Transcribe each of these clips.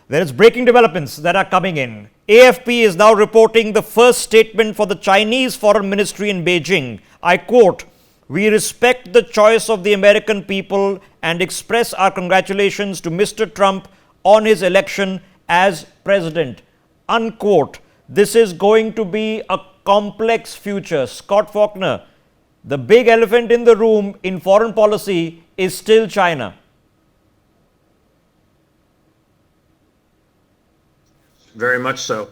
There is breaking developments that are coming in. AFP is now reporting the first statement for the Chinese Foreign Ministry in Beijing. I quote, "We respect the choice of the American people and express our congratulations to Mr. Trump on his election as president." Unquote. This is going to be a complex future. Scott Faulkner, the big elephant in the room in foreign policy is still China. Very much so.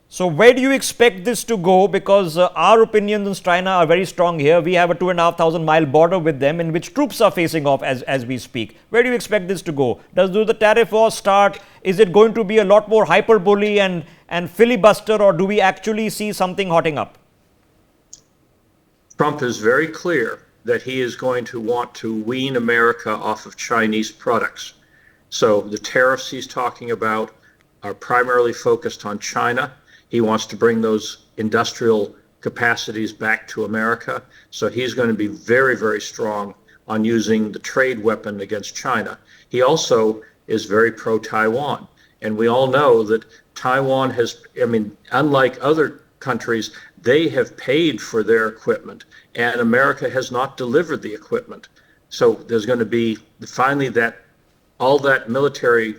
So where do you expect this to go? Because our opinions on China are very strong here. We have a 2,500-mile border with them in which troops are facing off as we speak. Where do you expect this to go? Do the tariff wars start? Is it going to be a lot more hyperbole and filibuster, or do we actually see something hotting up? Trump is very clear that he is going to want to wean America off of Chinese products. So the tariffs he's talking about are primarily focused on China. He wants to bring those industrial capacities back to America. So he's going to be very, very strong on using the trade weapon against China. He also is very pro-Taiwan. And we all know that Taiwan has, unlike other countries, they have paid for their equipment, and America has not delivered the equipment. So there's going to be finally that all that military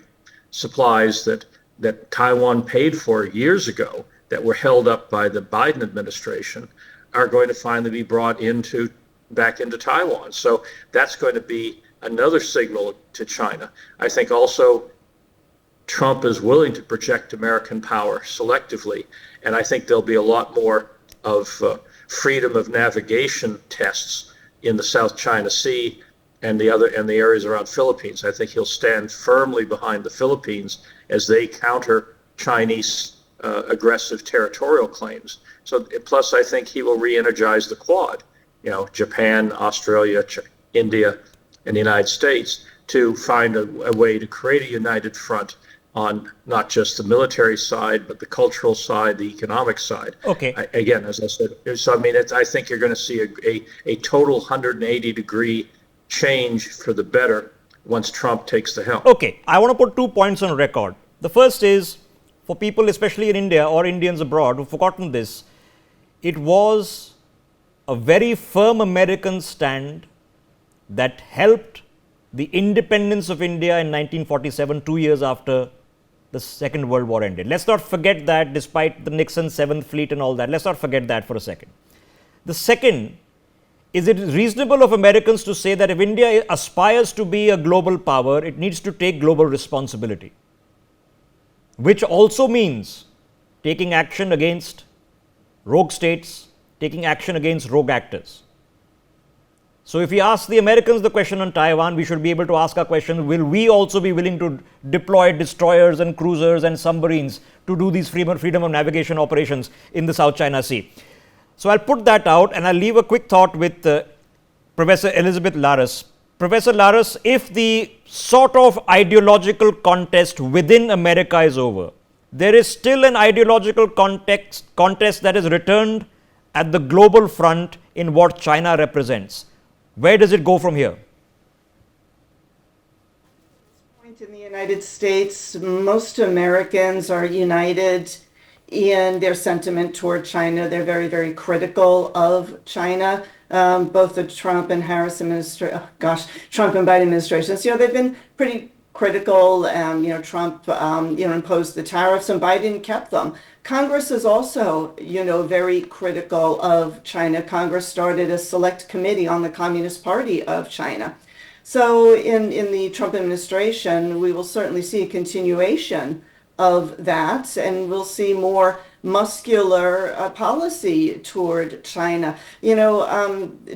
supplies that Taiwan paid for years ago that were held up by the Biden administration are going to finally be brought back into Taiwan. So that's going to be another signal to China. I think also Trump is willing to project American power selectively, and I think there'll be a lot more of freedom of navigation tests in the South China Sea and the areas around Philippines. I think he'll stand firmly behind the Philippines as they counter Chinese aggressive territorial claims. So plus I think he will re-energize the Quad, Japan, Australia, India, and the United States, to find a way to create a united front on not just the military side, but the cultural side, the economic side. Okay. Again, as I said, so I think you're going to see a total 180-degree change for the better once Trump takes the helm. Okay, I want to put 2 points on record. The first is, for people especially in India or Indians abroad who've forgotten this, it was a very firm American stand that helped the independence of India in 1947, 2 years after the Second World War ended. Let's not forget that, despite the Nixon 7th Fleet and all that. Let's not forget that for a second. The second, is it reasonable of Americans to say that if India aspires to be a global power, it needs to take global responsibility, which also means taking action against rogue states, taking action against rogue actors. So if we ask the Americans the question on Taiwan, we should be able to ask our question, will we also be willing to deploy destroyers and cruisers and submarines to do these freedom of navigation operations in the South China Sea? So I'll put that out, and I'll leave a quick thought with Professor Elizabeth Laris. Professor Laris, if the sort of ideological contest within America is over, there is still an ideological contest that is returned at the global front in what China represents. Where does it go from here? In the United States, most Americans are united in their sentiment toward China. They're very, very critical of China. Both the Trump and Trump and Biden administrations, they've been pretty critical. Trump, imposed the tariffs and Biden kept them. Congress is also, very critical of China. Congress started a select committee on the Communist Party of China. So in the Trump administration, we will certainly see a continuation of that, and we'll see more muscular policy toward China.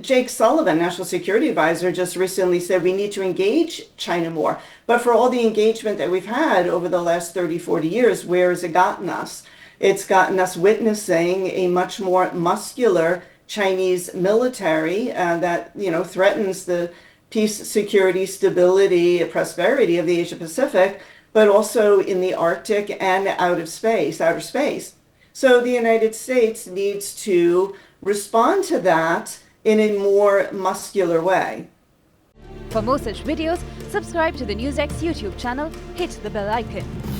Jake Sullivan, National Security Advisor, just recently said we need to engage China more. But for all the engagement that we've had over the last 30, 40 years, where has it gotten us? It's gotten us witnessing a much more muscular Chinese military that, threatens the peace, security, stability, prosperity of the Asia Pacific, but also in the Arctic and outer space. So the United States needs to respond to that in a more muscular way. For more such videos, subscribe to the NewsX YouTube channel, hit the bell icon.